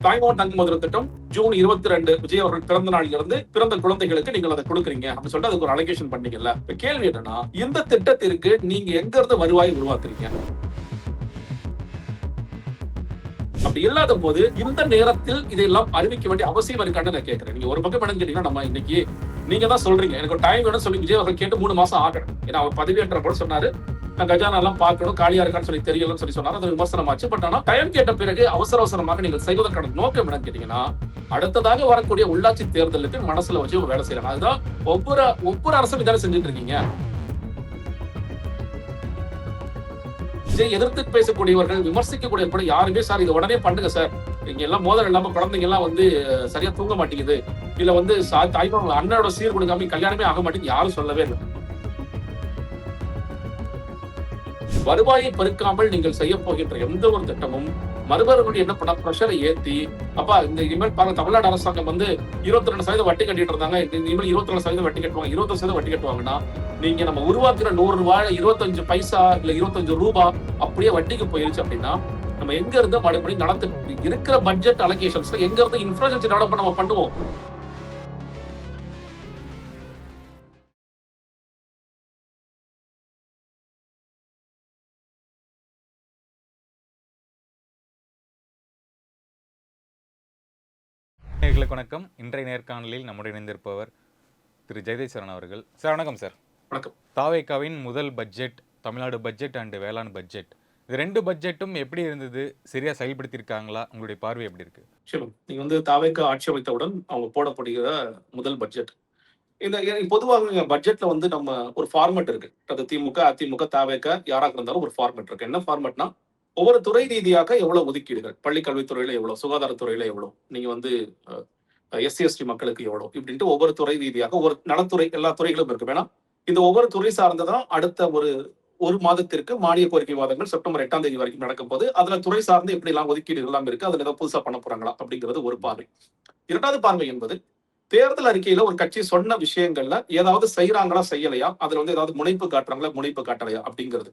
தாய்மாமன் தங்க முதல் திட்டம் ஜூன் 22 விஜய் அவர்கள் பிறந்த நாளில் இருந்து பிறந்த குழந்தைகளுக்கு நீங்கள் அதை கொடுக்குறீங்க அப்படின்னு சொல்லிட்டு அதுக்கு ஒரு அலகேஷன் பண்ணீங்கல்ல. இப்ப கேள்வி என்னன்னா, இந்த திட்டத்திற்கு நீங்க எங்க இருந்து வருவாய் உருவாக்குறீங்க? அப்படி இல்லாத போது இந்த நேரத்தில் இதெல்லாம் அறிவிக்க வேண்டிய அவசியம் இருக்கான்னு நான் கேட்கிறேன். நீங்க ஒரு பக்கம் என்னன்னு கேட்டீங்கன்னா, நம்ம இன்னைக்கு நீங்க தான் சொல்றீங்க எனக்கு ஒரு டைம் வேணும்னு சொல்லி விஜய் அவர்கள் கேட்டு 3 மாசம் ஆகணும். ஏன்னா அவர் பதவியேற்ற போது சொன்னாரு நான் கஜானா எல்லாம் பார்க்கணும், காலியா இருக்கான்னு சொல்லி தெரியலன்னு சொல்லி சொன்னாரு. அது விமர்சனமாச்சு. பட் ஆனா டைம் கேட்ட பிறகு அவசரமாக நீங்கள் செய்வதற்கான நோக்கம் என்னன்னு கேட்டீங்கன்னா, அடுத்ததாக வரக்கூடிய உள்ளாட்சி தேர்தலுக்கு மனசுல வச்சு ஒரு வேலை செய்யறாங்க. அதுதான் ஒவ்வொரு அரசும் இதான செஞ்சுட்டு இருக்கீங்க. விஜய் எதிர்த்து பேசக்கூடியவர்கள், விமர்சிக்கக்கூடியவர்கள் யாருமே சார் இது உடனே பண்ணுங்க சார், இங்க எல்லாம் மோதல் இல்லாம குழந்தைங்க எல்லாம் சரியா தூங்க மாட்டேங்குது, இல்ல தாய்மாமன் அண்ணனோட சீர் கொடுக்காம கல்யாணமே ஆக மாட்டேங்குது யாரும் சொல்லவே இல்லை. வருவாயை பெருக்காமல் நீங்கள் செய்ய போகின்ற எந்த ஒரு திட்டமும் மறுபடியும் என்ன பண்ண பிரஷரை ஏத்தி, அப்பா இந்த இனிமேல் பாருங்க தமிழ்நாடு அரசாங்கம் 22% வட்டி கட்டிட்டு இருந்தாங்க, இனிமேல் 22% வட்டி கட்டுவாங்க, 20% வட்டி கட்டுவாங்கன்னா நீங்க நம்ம உருவாக்குற 100 ரூபாய் 25 பைசா இல்ல 25 ரூபாய் அப்படியே வட்டிக்கு போயிருச்சு அப்படின்னா நம்ம எங்க இருந்து மறுபடியும் நடத்து இருக்கிற பட்ஜெட் அலோகேஷன்ஸ்ல எங்க இருந்து இன்ஃப்ராஸ்ட்ரக்சர் டெவலப்மெண்ட் நம்ம பண்ணுவோம்? நேயர்களுக்கு வணக்கம். இன்றைய நேர்காணலில் நம்முடைய இணைந்திருப்பவர் திரு ஜெகதீஸ்வரன் அவர்கள். சார் வணக்கம். சார் வணக்கம். தாவேகாவின் முதல் பட்ஜெட், தமிழ்நாடு பட்ஜெட் அண்ட் வேளாண் பட்ஜெட், இது 2 பட்ஜெட்டும் எப்படி இருந்தது? சரியா செயல்படுத்தியிருக்காங்களா? உங்களுடைய பார்வை எப்படி இருக்கு? நீங்க தாவேகா ஆட்சி அமைத்தவுடன் அவங்க போடப்படுகிற முதல் பட்ஜெட். இந்த பொதுவாக பட்ஜெட்ல நம்ம ஒரு ஃபார்மட் இருக்கு. அது திமுக, அதிமுக, தாவேகா யாராக இருந்தாலும் ஒரு ஃபார்மட் இருக்கு. என்ன ஃபார்மட்னா, ஒவ்வொரு துறை ரீதியாக எவ்வளவு ஒதுக்கீடுகள், பள்ளி கல்வித்துறையில எவ்வளவு, சுகாதாரத்துறையில எவ்வளவு, நீங்க எஸ்சி எஸ்டி மக்களுக்கு எவ்வளவு இப்படின்ட்டு ஒவ்வொரு துறை ரீதியாக ஒவ்வொரு நலத்துறை எல்லா துறைகளும் இருக்கு. வேணா இந்த ஒவ்வொரு துறை சார்ந்ததான் அடுத்த ஒரு மாதத்திற்கு மானிய கோரிக்கை வாதங்கள் செப்டம்பர் 8ஆம் தேதி வரைக்கும் நடக்கும் போது அதுல துறை சார்ந்து எப்படி எல்லாம் ஒதுக்கீடுகள் எல்லாம் இருக்கு, அதுல ஏதாவது புதுசா பண்ண போறாங்களா அப்படிங்கிறது ஒரு பார்வை. இரண்டாவது பார்வை என்பது தேர்தல் அறிக்கையில ஒரு கட்சி சொன்ன விஷயங்கள்ல ஏதாவது செய்யறாங்களா செய்யலையா, அதுல ஏதாவது முனைப்பு காட்டுறாங்களா முனைப்பு காட்டலையா அப்படிங்கிறது.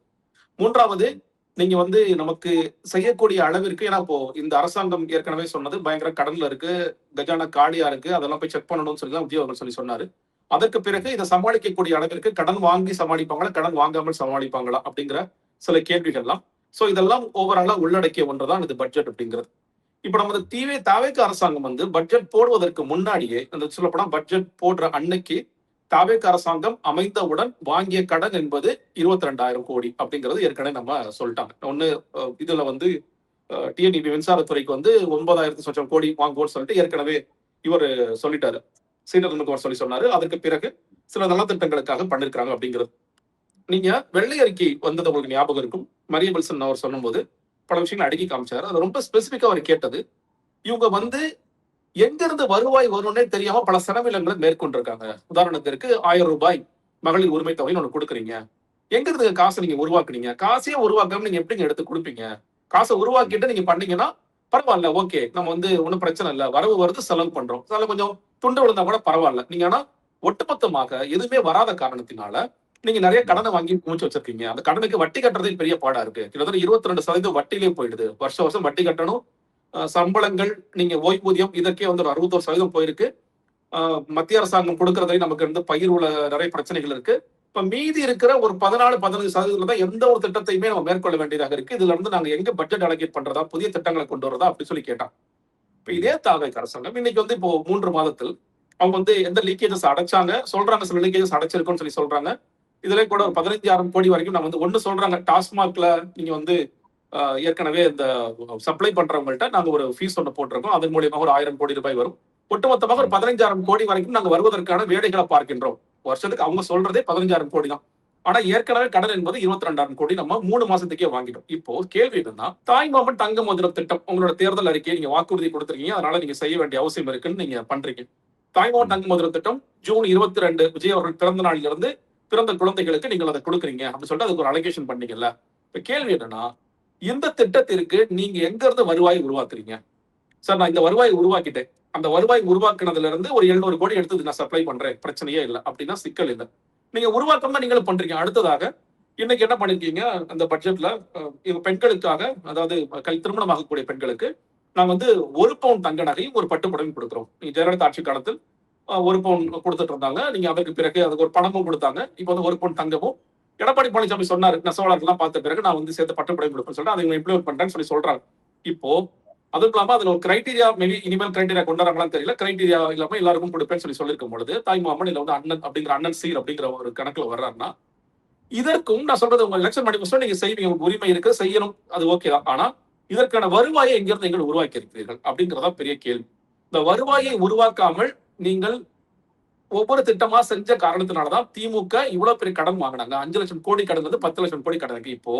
மூன்றாவது, நீங்க நமக்கு செய்யக்கூடிய அளவிற்கு, ஏன்னா இப்போ இந்த அரசாங்கம் ஏற்கனவே சொன்னது பயங்கர கடன்ல இருக்கு, கஜானா காலியா இருக்கு, அதெல்லாம் போய் செக் பண்ணணும்னு சொல்லி தான் விஜய் அவர்கள் சொன்னாரு. அதற்கு பிறகு இதை சமாளிக்கக்கூடிய அளவிற்கு கடன் வாங்கி சமாளிப்பாங்களா, கடன் வாங்காமல் சமாளிப்பாங்களா அப்படிங்கிற சில கேள்விகள்லாம். சோ இதெல்லாம் ஓவராலா உள்ளடக்கிய ஒன்றுதான் இது பட்ஜெட் அப்படிங்கிறது. இப்ப நமது தாவேகா அரசாங்கம் பட்ஜெட் போடுவதற்கு முன்னாடியே, அந்த சொல்லப்போனா பட்ஜெட் போடுற அன்னைக்கு தாவேகா அரசாங்கம் அமைந்தவுடன் வாங்கிய கடன் என்பது 22,000 கோடி அப்படிங்கிறது ஏற்கனவே நம்ம சொல்லிட்டாங்க. ஒண்ணு இதுல டிஎன்இபி மின்சாரத்துறைக்கு 9,000 சொச்சம் கோடி வாங்குவோம்னு சொல்லிட்டு ஏற்கனவே இவர் சொல்லிட்டாரு, சீனியர் சொன்னாரு. அதற்கு பிறகு சில நலத்திட்டங்களுக்காக பண்ணிருக்காங்க அப்படிங்கிறது. நீங்க வெள்ளை அறிக்கை வந்தது உங்களுக்கு ஞாபகம் இருக்கும். மரிய வில்சன் அவர் சொல்லும் போது பல விஷயங்கள் அடுக்கி காமிச்சாரு. அது ரொம்ப ஸ்பெசிபிக்கா அவர் கேட்டது, இவங்க எங்க இருந்து வருவாய் வரும்னே தெரியாம பல செலவினங்களை மேற்கொண்டிருக்காங்க. உதாரணத்திற்கு 1000 ரூபாய் மகளிர் உரிமை தொகைன்னு ஒண்ணு கொடுக்குறீங்க, எங்க இருந்து காசை நீங்க உருவாக்குனீங்க? காசையே உருவாக்காம நீங்க எப்படிங்க எடுத்து கொடுப்பீங்க? காசை உருவாக்கிட்டு நீங்க பண்ணீங்கன்னா பரவாயில்ல, ஓகே, நம்ம ஒண்ணும் பிரச்சனை இல்ல, வரவு வருது, செலவு பண்றோம், அதுல கொஞ்சம் துண்டு விழுந்தா கூட பரவாயில்ல. நீங்க ஆனா ஒட்டுமொத்தமாக எதுவுமே வராத காரணத்தினால நீங்க நிறைய கடனை வாங்கி குமிச்சு வச்சிருக்கீங்க. அந்த கடனுக்கு வட்டி கட்டுறதே பெரிய பாடா இருக்கு. கிட்டத்தட்ட 22% வட்டிலே போயிடுது. வருஷம் வட்டி கட்டணும். சம்பளங்கள், நீங்க ஓய்வூதியம், இதற்கே ஒரு 61% போயிருக்கு. மத்திய அரசாங்கம் கொடுக்கறதை நமக்கு பயிர் உள்ள நிறைய பிரச்சனைகள் இருக்கு. இப்ப மீதி இருக்கிற ஒரு 14-15% தான் எந்த ஒரு திட்டத்தையுமே நம்ம மேற்கொள்ள வேண்டியதாக இருக்கு. இதுல நாங்க எங்க பட்ஜெட் அலோகேட் பண்றதா, புதிய திட்டங்களை கொண்டு வரதா அப்படி சொல்லி கேட்டான். இப்ப இதே தாவேகா அரசாங்கம் இன்னைக்கு இப்போ 3 மாதத்தில் அவங்க எந்த லீக்கேஜஸ் அடைச்சாங்க சொல்றாங்க, சில லீக்கேஜஸ் அடைச்சிருக்குன்னு சொல்லி சொல்றாங்க. இதுல கூட ஒரு 15,000 கோடி வரைக்கும் நம்ம ஒண்ணு சொல்றாங்க, டாஸ்மாக்ல நீங்க ஏற்கனவே இந்த சப்ளை பண்றவங்கள்ட்ட நாங்க ஒரு ஃபீஸ் ஒண்ணு போட்டிருக்கோம், அதன் மூலியமாக ஒரு 1000 கோடி ரூபாய் வரும். ஒட்டுமொத்தமாக ஒரு 15,000 கோடி வரைக்கும் நாங்க வருவதற்கான வேலைகளை பார்க்கின்றோம். வருஷத்துக்கு அவங்க சொல்றதே 15,000 கோடி தான். ஆனா ஏற்கனவே கடன் என்பது 22,000 கோடி நம்ம 3 மாசத்துக்கே வாங்கிட்டோம். இப்போ கேள்வி என்னன்னா, தாய்மாமன் தங்க மோதிரம் திட்டம் உங்களோட தேர்தல் அறிக்கையை நீங்க வாக்குறுதி கொடுத்துருக்கீங்க, அதனால நீங்க செய்ய வேண்டிய அவசியம் இருக்குன்னு நீங்க பண்றீங்க. தாய்மாமன் தங்க மோதிரம் திட்டம் ஜூன் 22 விஜய் அவர்கள் பிறந்த நாளில் இருந்து பிறந்த குழந்தைகளுக்கு நீங்கள் அதை கொடுக்குறீங்க அப்படின்னு சொல்லிட்டு அதுக்கு ஒரு அலோகேஷன் பண்ணீங்கல்ல. இப்ப கேள்வி என்னன்னா, இந்த திட்டத்திற்கு நீங்க எங்க இருந்து வருவாய் உருவாக்குறீங்க? சார் நான் இந்த வருவாய் உருவாக்கிட்டேன், அந்த வருவாய் உருவாக்குனதுல இருந்து ஒரு 700 கோடி எடுத்து நான் சப்ளை பண்றேன், பிரச்சனையே இல்லை அப்படின்னா சிக்கல் இல்லை. நீங்க உருவாக்கம் தான் நீங்களும் பண்றீங்க. அடுத்ததாக இன்னைக்கு என்ன பண்ணிருக்கீங்க, அந்த பட்ஜெட்ல பெண்களுக்காக, அதாவது திருமணம் ஆகக்கூடிய பெண்களுக்கு நாங்க வந்து 1 பவுன் தங்க நகையும் ஒரு பட்டு புடவையும் கொடுக்குறோம். நீங்க ஜெயலலிதா ஆட்சி காலத்தில் 1 பவுன் கொடுத்துட்டு இருந்தாங்க. நீங்க அதற்கு பிறகு அதுக்கு ஒரு பணமும் கொடுத்தாங்க. இப்போ வந்து 1 பவுன் தங்கமும் எடப்பாடி பழனிசாமி சொன்னாரு. நெசவாளர்கள்லாம் பார்த்த பிறகு நான் வந்து சேர்த்து பட்டு புடவை கொடுப்பேன்னு சொல்லிட்டு அதை இம்ப்ளிமெண்ட் பண்றேன்னு சொல்லி சொல்றாங்க. இப்போ அதுவும் இல்லாம அதுல ஒரு கிரைட்டீரியா மேபி இனிமேல் கிரைட்டீரியா கொண்டு வராங்களான்னு தெரியல. கிரைட்டீரியா இல்லாம எல்லாருக்கும் கொடுப்பேன்னு சொல்லி சொல்லியிருக்கும் பொழுது தாய்மாமன் இல்ல வந்து அண்ணன் அப்படிங்கிற அண்ணன் சீர் அப்படிங்கிற ஒரு கணக்குல வர்றாருன்னா இதற்கும் நான் சொல்றது உங்க எலெக்ஷன் மேனிஃபெஸ்டோ நீங்க செய்வீங்க, உங்களுக்கு உரிமை இருக்கு, செய்யணும், அது ஓகே தான். ஆனா இதற்கான வருவாயை எங்கிருந்து நீங்கள் உருவாக்கி இருக்கிறீர்கள் அப்படிங்கறதா பெரிய கேள்வி. இந்த வருவாயை உருவாக்காமல் நீங்கள் ஒவ்வொரு திட்டமா செஞ்ச காரணத்தினாலதான் திமுக இவ்வளவு பெரிய கடன் வாங்கினாங்க. 5 லட்சம் கோடி கடன் வந்து 10 லட்சம் கோடி கடன். இப்போ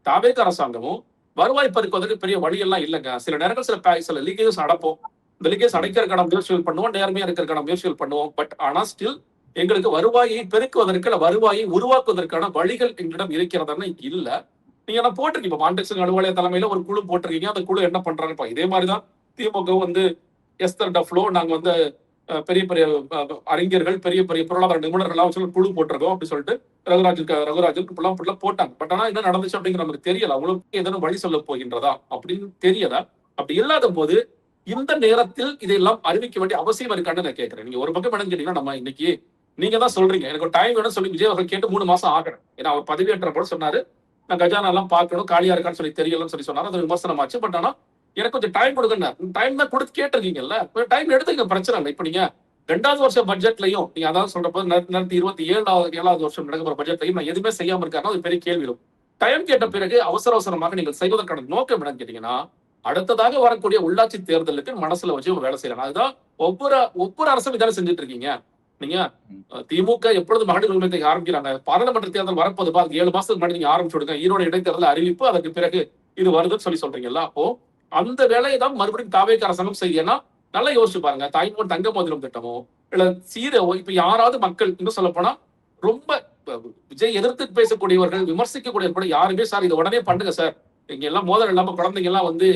தாவேக அரசாங்கமும் வருவாய் பெருக்குவதற்கு பெரிய வழி எல்லாம் இல்லைங்க. சில நேரங்கள் சில லீகேஜஸ் அடப்போம். இந்த லீகேஜ் அடைக்கிறதுக்கான முயற்சிகள் பண்ணுவோம், நேர்மையா இருக்கிறதுக்கான முயற்சிகள் பண்ணுவோம். பட் ஆனா ஸ்டில் எங்களுக்கு வருவாயை பெருக்குவதற்கு வருவாயை உருவாக்குவதற்கான வழிகள் எங்களிடம் இருக்கிறதுன்னு இல்ல. நீங்க என்ன போட்டிருக்கீங்க, இப்ப மாண்டெக்ஸ் அலுவலக தலைமையில ஒரு குழு போட்டிருக்கீங்க. அந்த குழு என்ன பண்றாங்க? இதே மாதிரிதான் திமுக வந்து எஸ்தர் டஃப்லோ நாங்க வந்து பெரிய பெரிய அறிஞர்கள், பெரிய பெரிய பொருளாதார நிபுணர்கள் சொல்லி குழு போட்டிருக்கோம் அப்படின்னு சொல்லிட்டு ரகுராஜுக்கு போட்டாங்க. பட் ஆனா என்ன நடந்துச்சு அப்படிங்கிற நமக்கு தெரியல. அவங்களுக்கு ஏதேனும் வழி சொல்ல போகின்றதா அப்படின்னு தெரியல. அப்படி இல்லாத போது இந்த நேரத்தில் இதையெல்லாம் அறிவிக்க வேண்டிய அவசியம் இருக்கான்னு நான் கேட்கிறேன். நீங்க ஒரு பக்கம் என்னன்னு கேட்டீங்கன்னா, நம்ம இன்னைக்கு நீங்க தான் சொல்றீங்க எனக்கு ஒரு டைம் வேணும்னு சொல்லி விஜய் அவர்கள் கேட்டு 3 மாசம் ஆகணும். ஏன்னா அவர் பதவியேற்ற போல சொன்னாரு, நான் கஜானா எல்லாம் பார்க்கணும், காலியா இருக்கான்னு சொல்லி தெரியலன்னு சொல்லி சொன்னாரு. அது விமர்சனமாச்சு. பட் ஆனா எனக்கு கொஞ்சம் டைம் கொடுங்க. டைம் தான் கொடுத்து கேட்டிருக்கீங்கல்ல, டைம் எடுத்துக்க, பிரச்சனை இல்லை. இப்ப நீங்க 2வது வருஷம் பட்ஜெட்லயும் நீங்க அதான் சொல்றப்போ 2027வது வருஷம் நடக்கிற பட்ஜெட்லயும் நான் எதுவுமே செய்யாம இருக்காருன்னா அது பெரிய கேள்வி இருக்கும். டைம் கேட்ட பிறகு அவசரமாக நீங்கள் செய்வதற்கான நோக்கம் என்னன்னு கேட்டீங்கன்னா, அடுத்ததாக வரக்கூடிய உள்ளாட்சி தேர்தலுக்கு மனசுல வச்சு வேலை செய்யலாம். அதுதான் ஒவ்வொரு அரசும் இதான செஞ்சுட்டு இருக்கீங்க. நீங்க திமுக எப்பொழுது மகளிர் உரிமை ஆரம்பிக்கிறாங்க, பாராளுமன்ற தேர்தல் வரப்போது 7 மாசத்துக்கு முன்னாடி நீங்க ஆரம்பிச்சு விடுங்க, ஈரோடு இடைத்தேர்தல் அறிவிப்பு, அதற்கு பிறகு இது வருதுன்னு சொல்லி சொல்றீங்கல்ல. அப்போ அந்த வேலையை தான் மறுபடியும் தாவேக அரசாங்கம் செய்யனா நல்லா யோசிச்சு பாருங்க. தாய்மொழி தங்க மோதிரம் திட்டமோ இல்ல இப்ப யாராவது மக்கள் இன்னும் சொல்ல போனா ரொம்ப விஜய் எதிர்த்து பேசக்கூடியவர்கள், விமர்சிக்கக்கூடிய கூட யாருமே சார் இதை உடனே பண்ணுங்க சார், இங்க எல்லாம் மோதல் இல்லாம குழந்தைங்க எல்லாம் வந்து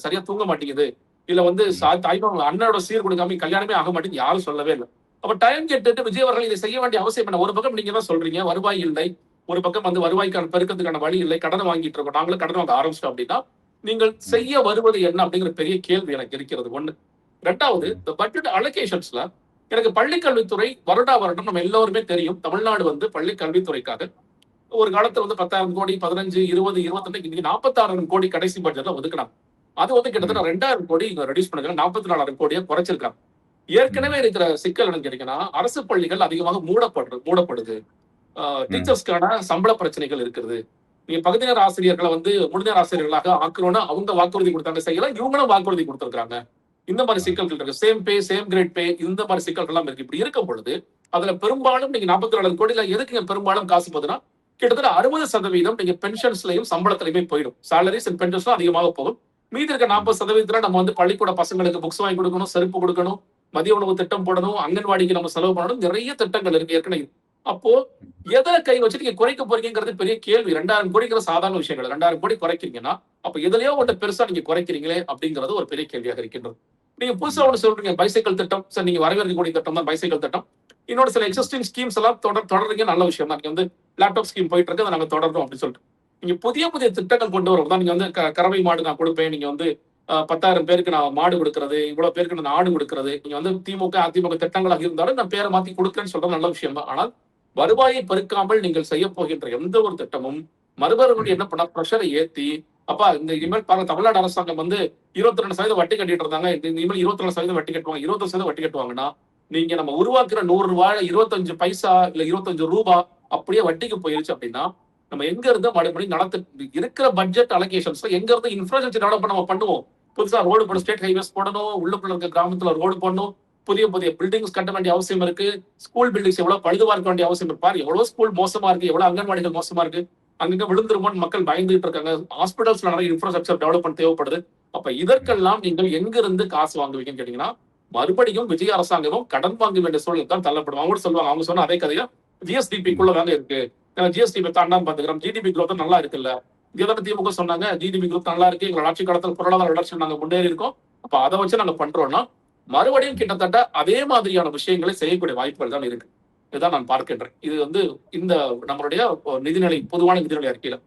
சரியா தூங்க மாட்டேங்குது, இல்ல வந்து தாய்மாமன் அண்ணனோட சீர் கொடுக்காம கல்யாணமே ஆக மாட்டேங்குது யாரும் சொல்லவே இல்லை. அப்ப டைம் கேட்டுட்டு விஜய் அவர்கள் இதை செய்ய வேண்டிய அவசியம் என்ன? ஒரு பக்கம் நீங்க தான் சொல்றீங்க வருவாய் இல்லை, ஒரு பக்கம் வந்து வருவாய்க்கான பெருக்கத்துக்கான வழி இல்லை, கடனை வாங்கிட்டு இருக்கோம், நாங்களும் கடன் வாங்க ஆரம்பிச்சிட்டோம் அப்படின்னா நீங்கள் செய்ய வருவது என்ன அப்படிங்கிற பெரிய கேள்வி எனக்கு இருக்கிறது. ஒண்ணு. 2வது, இந்த பட்ஜெட் அலோகேஷன்ஸ்ல எனக்கு பள்ளி கல்வித்துறை வருடம் நம்ம எல்லாருமே தெரியும், தமிழ்நாடு வந்து பள்ளி கல்வித்துறைக்காக ஒரு காலத்துல வந்து 10,000 கோடி, 15, 20, 22, இன்னைக்கு 46,000 கோடி கடைசி பட்ஜெட்ல ஒதுக்கினாங்க. அது வந்து கிட்டத்தட்ட 2,000 கோடி ரெடியூஸ் பண்ணிருக்காங்க, 44,000 கோடியை குறைச்சிருக்காங்க. ஏற்கனவே இருக்கிற சிக்கல் என்னன்னு கேட்டீங்கன்னா, அரசு பள்ளிகள் அதிகமாக மூடப்படுது. டீச்சர்ஸ்க்கான சம்பள பிரச்சனைகள் இருக்கிறது. நீங்க பகுதி நேர ஆசிரியர்களை வந்து முழு நேர ஆசிரியர்களாக ஆக்கணும்னு அவங்க வாக்குறுதி கொடுத்தாங்க, செய்யலாம், இவங்களும் வாக்குறுதி கொடுத்திருக்காங்க. இந்த மாதிரி சிக்கல்கள் இருக்கு. சேம் பே, சேம் கிரேட் பே, இந்த மாதிரி சிக்கல்கள் எல்லாம் இருக்கு. இப்படி இருக்கும் பொழுது அதுல பெரும்பாலும் நீங்க 44 கோடியில எதுக்கு பெரும்பாலும் காசு போதுன்னா, கிட்டத்தட்ட 60% நீங்க பென்ஷன்ஸ்லயும் சம்பளத்திலையுமே போயிடும். சாலரிஸ் அண்ட் பென்ஷன்ஸ் அதிகமாக போகும். மீதி இருக்க 40% நம்ம வந்து பள்ளிக்கூட பசங்களுக்கு புக்ஸ் வாங்கி கொடுக்கணும், செருப்பு கொடுக்கணும், மதிய உணவு திட்டம் போடணும், அங்கன்வாடிக்கு நம்ம செலவு பண்ணணும், நிறைய திட்டங்கள் இருக்கு ஏற்கனவே. அப்போ எதில் கை வச்சு நீங்க குறைக்க போறீங்கிறது பெரிய கேள்வி. 2,000 கோடிங்கிற சாதாரண விஷயங்கள். 2,000 கோடி குறைக்கிறீங்கன்னா அப்ப எதுலயோ ஒன்று பெருசா நீங்க குறைக்கிறீங்களே அப்படிங்கிறது ஒரு பெரிய கேள்வியாக இருக்கின்றது. நீங்க புதுசா ஒன்று சொல்றீங்க, பைசைக்கிள் திட்டம், சார் நீங்க வரவேற்கக்கூடிய திட்டம் தான் பைசைக்கிள் திட்டம். இன்னொரு சில எக்ஸிஸ்டிங் ஸ்கீம்ஸ் எல்லாம் தொடர்றீங்க, நல்ல விஷயம் தான். நீங்க வந்து லேப்டாப் ஸ்கீம் போயிட்டு இருக்கு, அதை நாங்க தொடர்றோம் அப்படின்னு சொல்லிட்டு நீங்க புதிய திட்டங்கள் கொண்டு வரும் தான். நீங்க வந்து கறவை மாடு நான் கொடுப்பேன், நீங்க வந்து 10,000 பேருக்கு நான் மாடு கொடுக்கறது, இவ்வளவு பேருக்கு நான் ஆடு கொடுக்கறது, நீங்க வந்து திமுக அதிமுக திட்டங்களாக இருந்தாலும் நான் பேரை மாத்தி கொடுக்குறேன்னு சொல்றது நல்ல விஷயம் தான். ஆனால் வருவாயை பெருக்காமல் நீங்கள் செய்ய போகின்ற எந்த ஒரு திட்டமும் மறுபடியும் என்ன பண்ண பிரஷரை ஏத்தி, அப்பா இந்த இனிமேல் பாருங்க, தமிழ்நாடு அரசாங்கம் வந்து 22% வட்டி கட்டிட்டு இருந்தாங்க, இனிமேல் 24% வட்டி கட்டுவாங்க, 20% வட்டி கட்டுவாங்கன்னா நீங்க நம்ம உருவாக்குற 100 ரூபாய் 25 பைசா இல்ல 25 ரூபாய் அப்படியே வட்டிக்கு போயிருச்சு அப்படின்னா நம்ம எங்க இருந்து மறுபடியும் இருக்கிற பட்ஜெட் அலோகேஷன்ஸ்ல எங்க இருந்து இன்ஃப்ராஸ்ட்ரக்சர் டெவலப் நம்ம பண்ணுவோம். புதுசா ரோடு போடணும், ஸ்டேட் ஹைவேஸ் போடணும், உள்ளுக்குள்ள இருக்க கிராமத்துல ரோடு போடணும், புதிய புதிய பில்டிங்ஸ் கட்ட வேண்டிய அவசியம் இருக்கு. ஸ்கூல் பில்டிங்ஸ் எவ்வளவு பழுதுவா இருக்க வேண்டிய அவசியம் இருப்பாரு. எவ்வளவு ஸ்கூல் மோசமா இருக்கு, எவ்வளவு அங்கன்வாடிகள் மோசமா இருக்கு, அங்கங்க விழுந்துருமோன்னு மக்கள் பயந்துட்டு இருக்காங்க. ஹாஸ்பிட்டல்ஸ்ல நிறைய இன்ஃப்ராஸ்ட்ரக்சர் டெவலப்மெண்ட் தேவைப்படுது. அப்ப இதற்கெல்லாம் நீங்கள் எங்க இருந்து காசு வாங்குவீங்கன்னு கேட்டீங்கன்னா மறுபடியும் விஜய் அரசாங்கமும் கடன் வாங்க வேண்டிய சூழல் தான் தள்ளப்படும். அவங்க சொல்லுவாங்க, அவங்க சொன்ன அதே கதையா ஜிஎஸ்டிபிக்குள்ள தாங்க இருக்கு, ஜிஎஸ்டிபி தாண்டாம பாத்துக்கிறோம், ஜிடிபி குரோத் நல்லா இருக்குல்ல. இதோட திமுக சொன்னாங்க ஜிடிபி குரோத் நல்லா இருக்கு, எங்களோட ஆட்சி காலத்தில் பொருளாதார வளர்ச்சி நாங்க முன்னேறி இருக்கோம், அப்ப அதை வச்சு நாங்க பண்றோம்னா மறுபடியும் கிட்டத்தட்ட அதே மாதிரியான விஷயங்களை செய்யக்கூடிய வாய்ப்புகள் தான் இருக்கு. இதுதான் நான் பார்க்கின்றேன். இது வந்து இந்த நம்மளுடைய நிதிநிலை பொதுவான நிதிநிலை அறிக்கையில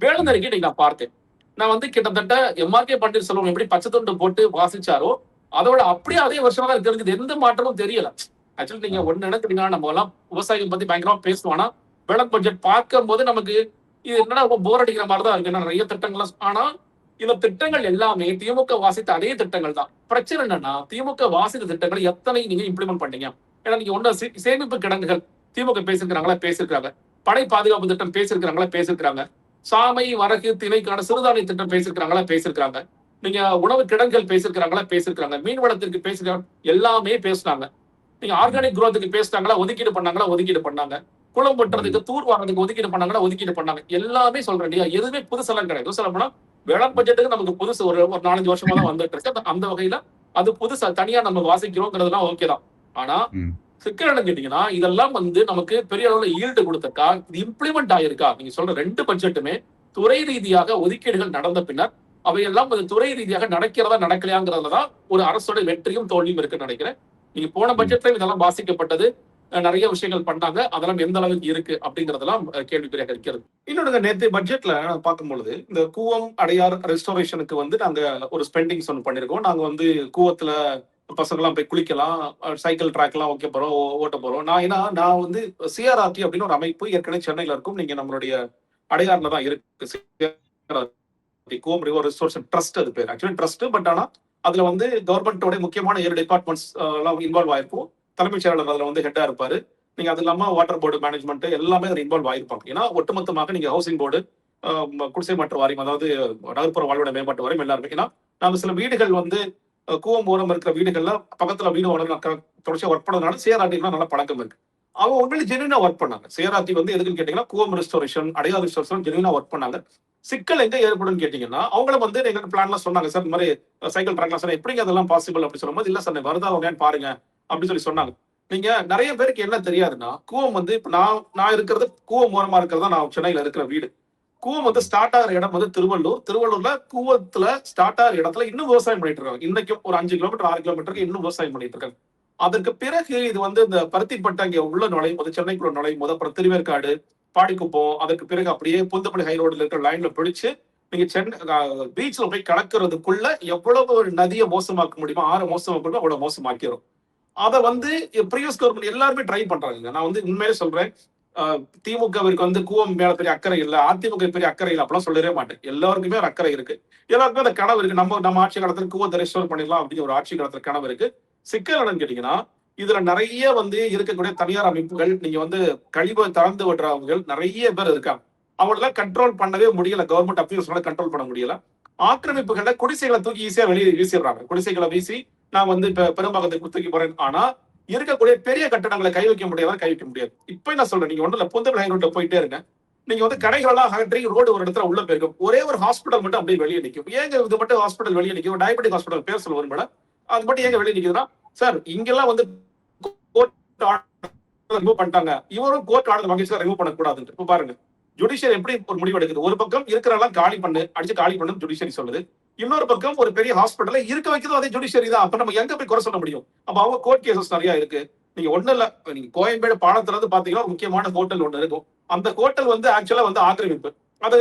வேளாண் அறிக்கை நான் பார்த்தேன். நான் வந்து கிட்டத்தட்ட எம்ஆர்கே பன்னீர்செல்வம் எப்படி பச்சை துண்டு போட்டு வாசிச்சாரோ அதோட அப்படியே அதே வருஷம் தான் தெரிஞ்சது. எந்த மாற்றமும் தெரியல. ஆக்சுவலி நீங்க ஒண்ணு நினைக்கிறீங்கன்னா நம்ம எல்லாம் விவசாயம் பத்தி பயங்கரமா பேசுவோம். ஆனா வேளாண் பட்ஜெட் பார்க்கும் போது நமக்கு இது என்னடா ரொம்ப போர் அடிக்கிற மாதிரி தான் இருக்கு. நிறைய திட்டங்கள், ஆனா இந்த திட்டங்கள் எல்லாமே திமுக வாசித்த அதே திட்டங்கள் தான். பிரச்சனை என்னன்னா திமுக வாசித்த திட்டங்களை எத்தனை நீங்க இம்ப்ளிமெண்ட் பண்ணீங்க? ஏன்னா நீங்க ஒண்ணு சேமிப்பு கிடங்குகள் திமுக பேசிருக்கிறாங்களா? பேசிருக்காங்க. படை பாதுகாப்பு திட்டம் பேசிருக்கிறாங்களா? பேசிருக்காங்க. சாமை, வரகு, திணைக்கான சிறுதானிய திட்டம் பேசிருக்கிறாங்களா? பேசிருக்காங்க. நீங்க உணவு கிடங்குகள் பேசிருக்கிறாங்களா? பேசிருக்காங்க. மீன் வளத்திற்கு பேசிருக்காங்க. எல்லாமே பேசினாங்க. நீங்க ஆர்கானிக் குரோத்துக்கு பேசிட்டாங்களா? ஒதுக்கீடு பண்ணாங்களா? ஒதுக்கீடு பண்ணாங்க. குளம் வெட்டுறதுக்கு, தூர் வாரதுக்கு ஒதுக்கீடு பண்ணாங்களா? ஒதுக்கீடு பண்ணாங்க. எல்லாமே சொல்றேன் இல்லையா? எதுவுமே புதுசெல்லாம் கிடையாது. சொல்ல போனா வேளாண் பட்ஜெட்டுக்கு நமக்கு புதுசு ஒரு 4-5 வருஷமா தான் வந்துட்டு இருக்கு. அந்த வகையில அது புதுசா தனியா நம்ம வாசிக்கிறோங்கிறதுலாம் ஓகே தான். ஆனா சிக்கல் என்னன்னு கேட்டீங்கன்னா இதெல்லாம் வந்து நமக்கு பெரிய அளவுல ஈல்டு கொடுத்திருக்கா? இது இம்ப்ளிமெண்ட் ஆயிருக்கா? நீங்க சொல்ற 2 பட்ஜெட்டுமே துறை ரீதியாக ஒதுக்கீடுகள் நடந்த பின்னர் அவையெல்லாம் துறை ரீதியாக நடக்கிறதா நடக்கலையாங்கிறதுலதான் ஒரு அரசோட வெற்றியும் தோல்வியும் இருக்குன்னு நினைக்கிறேன். நீங்க போன பட்ஜெட்ல இதெல்லாம் வாசிக்கப்பட்டது. நிறைய விஷயங்கள் பண்ணாங்க. அதெல்லாம் எந்த அளவுக்கு இருக்கு அப்படிங்கறதெல்லாம் கேள்விக்குறியாக இருக்கிறது. இன்னொன்னு நேத்து பட்ஜெட்ல பார்க்கும்பொழுது இந்த கூவம் அடையார் ரெஸ்டோரேஷனுக்கு வந்து நாங்க ஒரு ஸ்பெண்டிங்ஸ் ஒன்று பண்ணிருக்கோம். நாங்க வந்து கூவத்துல பசங்க எல்லாம் போய் குளிக்கலாம், சைக்கிள் ட்ராக் எல்லாம் வைக்க போறோம், ஓட்ட போறோம். நான் வந்து சிஆர்ஆர்டி அப்படின்னு ஒரு அமைப்பு ஏற்கனவே சென்னையில இருக்கும். நீங்க நம்மளுடைய அடையாறுல தான் இருக்கு. கூவம் ரிவர் ரிசோர்ஸ் ட்ரஸ்ட் அது பேர். ஆக்சுவலி ட்ரஸ்ட், பட் ஆனா அதுல வந்து கவர்மெண்டோட முக்கியமான 7 டிபார்ட்மெண்ட்ஸ் எல்லாம் இன்வால்வ் ஆயிருக்கும். தலைமைச் செயலாளர் அதுல வந்து ஹெட்டா இருப்பாரு. நீங்க அது இல்லாம வாட்டர் போர்டு மேனேஜ்மெண்ட் எல்லாமே அதுல இன்வால்வ் ஆயிருப்பாங்க. ஏன்னா ஒட்டுமொத்தமாக நீங்க ஹவுசிங் போர்டு, குடிசை மாற்று வாரியம், அதாவது நகர்ப்புற வாழ்விட மேம்பாட்டு வாரியம் எல்லாருமே. ஏன்னா நாம சில வீடுகள் வந்து கூவம் ஓரம் இருக்கிற வீடுகள்ல பக்கத்துல வீடு தொடர்ச்சியா ஒர்க் பண்ணதுனால சிஆர்ஆர்டி நல்லா பழக்கம் இருக்கு. அவங்க உண்மையில ஜெனுவினா ஒர்க் பண்ணாங்க. சிஆர்ஆர்டி வந்து எதுக்குன்னு கேட்டீங்கன்னா கூவம் ரெஸ்டோரேஷன், அடையார் ரெஸ்டோரேஷன் ஜெனுவினா ஒர்க் பண்ணாங்க. சிக்கல் எங்க ஏற்படும் கேட்டீங்கன்னா அவங்களும் வந்து எங்களுக்கு பிளான்லாம் சொன்னாங்க. சார் இந்த மாதிரி சைக்கிள் ட்ராக்லாம் சார் எப்படிங்க அதெல்லாம் பாசிபிள் அப்படி சொல்லும்போது, இல்ல சார் வருதா இல்லையான்னு பாருங்க அப்படின்னு சொல்லி சொன்னாங்க. நீங்க நிறைய பேருக்கு என்ன தெரியாதுன்னா கூவம் வந்து இப்ப நான் இருக்கிறது கூவம் ஓரமா இருக்கிறதா நான் சென்னையில இருக்கிற வீடு. கூவம் வந்து ஸ்டார்ட் ஆகிற இடம் வந்து திருவள்ளூர்ல கூவத்துல ஸ்டார்ட் ஆகிற இடத்துல இன்னும் விவசாயம் பண்ணிட்டு இருக்காங்க. இன்னைக்கும் ஒரு 5 கிலோமீட்டர் 6 கிலோமீட்டருக்கு இன்னும் விவசாயம் பண்ணிட்டு இருக்காங்க. அதற்கு பிறகு இது வந்து இந்த பருத்திப்பட்டை அங்கே உள்ள நுழையும் போது, சென்னைக்குள்ள நுழையும் போது, அப்புறம் திருவேற்காடு, பாடிக்குப்பம், அதற்கு பிறகு அப்படியே புந்தப்பள்ளி ஹை ரோடுல இருக்கிற லைன்ல பிடிச்சு நீங்க சென்னை பீச்ல போய் கலக்கிறதுக்குள்ள எவ்வளவு ஒரு நதியை மோசமாக்க முடியுமோ, ஆற மோசமாக்க முடியுமோ அவ்வளவு மோசமாக்கிறோம். அதை வந்து ப்ரீவியஸ் கவர்மெண்ட் எல்லாருமே ட்ரை பண்றாங்க. நான் வந்து உண்மையிலே சொல்றேன், திமுகவிற்கு வந்து கூவம் மேல பெரிய அக்கறை இல்ல, அதிமுக பெரிய அக்கறை இல்லை அப்படிலாம் சொல்லவே மாட்டேன். எல்லாருக்குமே ஒரு அக்கறை இருக்கு. எல்லாருக்குமே அந்த கனவு இருக்கு. நம்ம ஆட்சி காலத்துல கூவத்தை ரெஸ்டோர் பண்ணிடலாம் அப்படின்னு ஒரு ஆட்சி காலத்துல கனவு இருக்கு. சிக்கல் என்னன்னு கேட்டீங்கன்னா இதுல நிறைய வந்து இருக்கக்கூடிய தனியார் அமைப்புகள், நீங்க வந்து கழிவை திறந்து விடுறவங்க நிறைய பேர் இருக்காங்க. அவங்களெல்லாம் கண்ட்ரோல் பண்ணவே முடியல. கவர்மெண்ட் அபியூஸ்னால கண்ட்ரோல் பண்ண முடியல. ஆக்கிரமிப்புகளை குடிசைகளை தூக்கி ஈஸியா வெளியே வீசிடுறாங்க. குடிசைகளை வீசி நான் வந்து இப்ப பெரும்பாகத்தை தூக்கி போறேன். ஆனா இருக்கக்கூடிய பெரிய கட்டடங்களை கை வைக்க முடியாது. இப்ப என்ன சொல்றேன், நீங்க ஒண்ணுல புந்தப்பள்ளி ஹை ரோட்ல போயிட்டே இருங்க. நீங்க வந்து கடைகள் எல்லாம் அகற்றி ரோடு ஒரு இடத்துல உள்ள போயிருக்கும். ஒரே ஒரு ஹாஸ்பிட்டல் மட்டும் அப்படியே வெளியே நிற்கும். ஏங்க இது மட்டும் ஹாஸ்பிட்டல் வெளியே நிற்கும்? டயபெட்டிக் ஹாஸ்பிட்டல் பேர் சொல்லுவாரு மேடம். அது மட்டும் ஏங்க வெளியே நிக்குதுன்னா, சார் இங்கெல்லாம் வந்து ரிமூவ் பண்ணிட்டாங்க. இவரும் கோர்ட் ஆர்டர் வாங்கி ரிமூவ் பண்ணக்கூடாது. இப்ப பாருங்க ஜுடிஷியல் எப்படி ஒரு முடிவு எடுக்குது. ஒரு பக்கம் இருக்கிறதெல்லாம் காலி பண்ணு ஜுடிஷியரி சொல்லுது. இன்னொரு பக்கம் ஒரு பெரிய ஹாஸ்பிட்டல இருக்க வைக்கிறதும் அதே ஜுடிஷியரி தான். அப்ப நம்ம எங்க போய் குறை சொல்ல முடியும்? அப்ப அவங்க கோர்ட் கேசஸ் நிறைய இருக்கு. நீங்க ஒண்ணு இல்ல, நீங்க கோயம்பேடு பாலத்துல இருந்து பாத்தீங்கன்னா முக்கியமான ஹோட்டல் ஒண்ணு இருக்கும். அந்த ஹோட்டல் வந்து ஆக்சுவலா வந்து ஆக்கிரமிப்பு. அது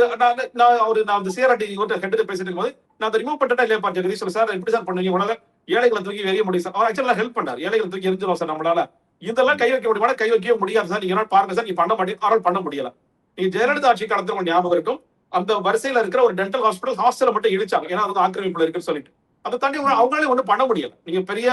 நான் சிஆர்டி ஹெட் பேசிட்டு இருக்கும்போது நான் அதை ரிமூவ் பண்ணிட்டேன் இல்லையா ஜெகதீஸ்வரர் சார், எப்படி சார் பண்ணுவீங்க? உடனே ஏழைகளை தூக்கி எறிய முடியும் சார். அவர் ஆக்சுவலா ஹெல்ப் பண்ணார். ஏழைகளை தூக்கி எரிஞ்சிடும் சார் நம்மளால. இதெல்லாம் கை வைக்க முடியுமா? கை வைக்கவே முடியாது சார். நீங்க பாருங்க சார், நீங்க பண்ண மாட்டேங்க. அவரால் பண்ண முடியல. நீங்க ஜெயலலிதா ஆட்சி காலத்துல ஞாபகம் இருக்கும், அந்த வரிசையில இருக்கிற ஒரு டென்டல் ஹாஸ்டல் மட்டும் இடிச்சாங்க. ஏன்னா அது ஆக்கிரமிப்புல இருக்குன்னு சொல்லிட்டு அதை தாண்டி அவங்களாலே ஒண்ணும் பண்ண முடியல. நீங்க பெரிய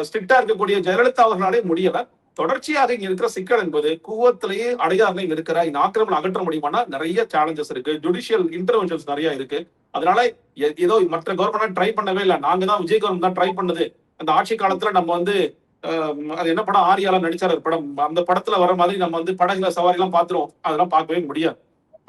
ஸ்ட்ரிக்டா இருக்கக்கூடிய ஜெயலலிதா அவர்களாலே முடியல. தொடர்ச்சியாக இங்க இருக்கிற சிக்கல் என்பது கூவத்திலேயே அடையாறுல இருக்கிற இந்த ஆக்கிரமிப்பு அகற்ற முடியுமானா நிறைய சேலஞ்சஸ் இருக்கு. ஜுடிஷியல் இன்டர்வென்ஷன்ஸ் நிறைய இருக்கு. அதனால ஏதோ மற்ற கவர்மெண்ட் ட்ரை பண்ணவே இல்லை. நாங்க தான் விஜய் கவர்மெண்ட் தான் ட்ரை பண்ணது. அந்த ஆட்சி காலத்துல நம்ம வந்து அது என்ன படம், ஆரியால நடிச்சாரு படம், அந்த படத்துல வர மாதிரி நம்ம வந்து படகுல சவாரி எல்லாம் பாத்துருவோம். அதெல்லாம் பார்க்கவே முடியாது.